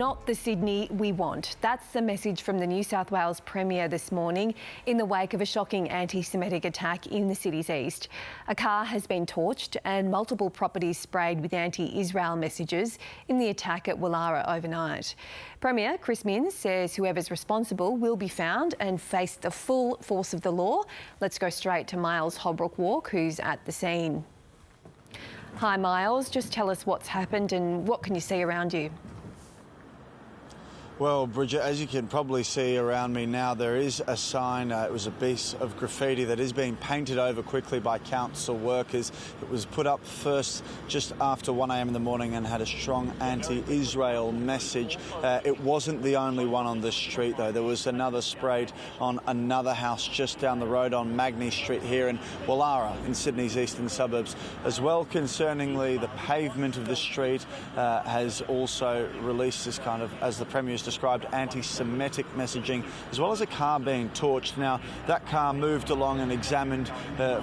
Not the Sydney we want. That's the message from the New South Wales Premier this morning in the wake of a shocking anti-Semitic attack in the city's east. A car has been torched and multiple properties sprayed with anti-Israel messages in the attack at Woollahra overnight. Premier Chris Minns says whoever's responsible will be found and face the full force of the law. Let's go straight to Miles Holbrook-Walk, who's at the scene. Hi Miles, just tell us what's happened and what can you see around you? Well, Bridget, as you can probably see around me now, there is a sign. It was a piece of graffiti that is being painted over quickly by council workers. It was put up first just after 1 a.m. in the morning and had a strong anti-Israel message. It wasn't the only one on this street, though. There was another sprayed on another house just down the road on Magny Street here in Woollahra in Sydney's eastern suburbs. As well, concerningly, the pavement of the street has also released this kind of, as the Premier's described, anti-Semitic messaging, as well as a car being torched. Now, that car moved along and examined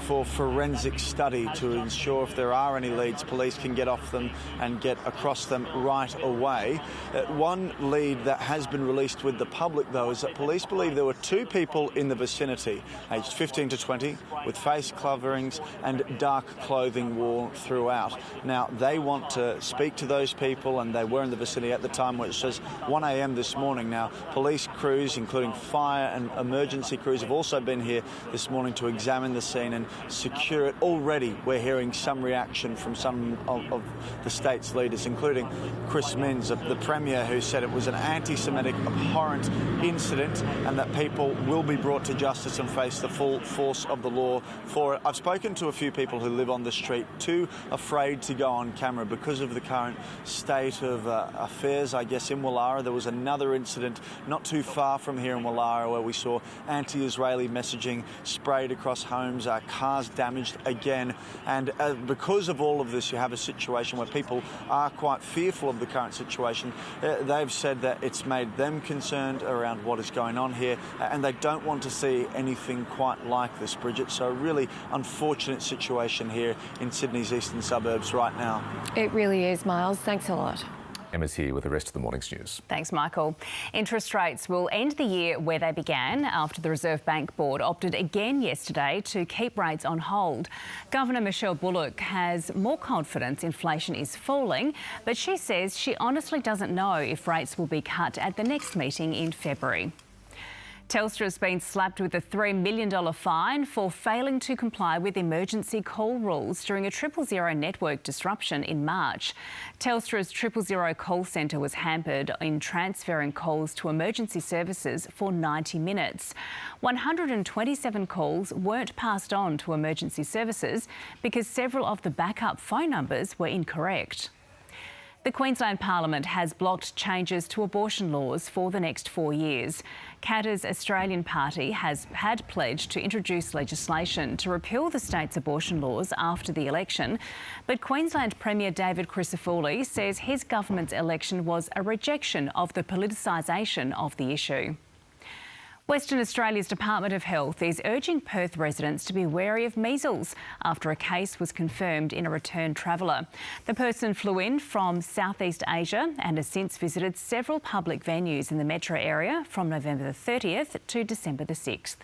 for forensic study to ensure if there are any leads, police can get off them and get across them right away. One lead that has been released with the public, though, is that police believe there were two people in the vicinity, aged 15 to 20, with face coverings and dark clothing worn throughout. Now, they want to speak to those people, and they were in the vicinity at the time, which says 1 a.m. this morning. Now, police crews, including fire and emergency crews, have also been here this morning to examine the scene and secure it. Already, we're hearing some reaction from some of the state's leaders, including Chris Minns, the Premier, who said it was an anti-Semitic, abhorrent incident and that people will be brought to justice and face the full force of the law for it. I've spoken to a few people who live on the street, too afraid to go on camera because of the current state of affairs, I guess, in Woollahra. There was another incident not too far from here in Woollahra where we saw anti-Israeli messaging sprayed across homes, cars damaged again. And because of all of this, you have a situation where people are quite fearful of the current situation. They've said that it's made them concerned around what is going on here, and they don't want to see anything quite like this, Bridget. So a really unfortunate situation here in Sydney's eastern suburbs right now. It really is, Miles. Thanks a lot. Emma's here with the rest of the morning's news. Thanks, Michael. Interest rates will end the year where they began after the Reserve Bank Board opted again yesterday to keep rates on hold. Governor Michelle Bullock has more confidence inflation is falling, but she says she honestly doesn't know if rates will be cut at the next meeting in February. Telstra has been slapped with a $3 million fine for failing to comply with emergency call rules during a 000 network disruption in March. Telstra's 000 call centre was hampered in transferring calls to emergency services for 90 minutes. 127 calls weren't passed on to emergency services because several of the backup phone numbers were incorrect. The Queensland Parliament has blocked changes to abortion laws for the next 4 years. Katter's Australian Party had pledged to introduce legislation to repeal the state's abortion laws after the election, but Queensland Premier David Crisafulli says his government's election was a rejection of the politicisation of the issue. Western Australia's Department of Health is urging Perth residents to be wary of measles after a case was confirmed in a returned traveller. The person flew in from Southeast Asia and has since visited several public venues in the metro area from November the 30th to December the 6th.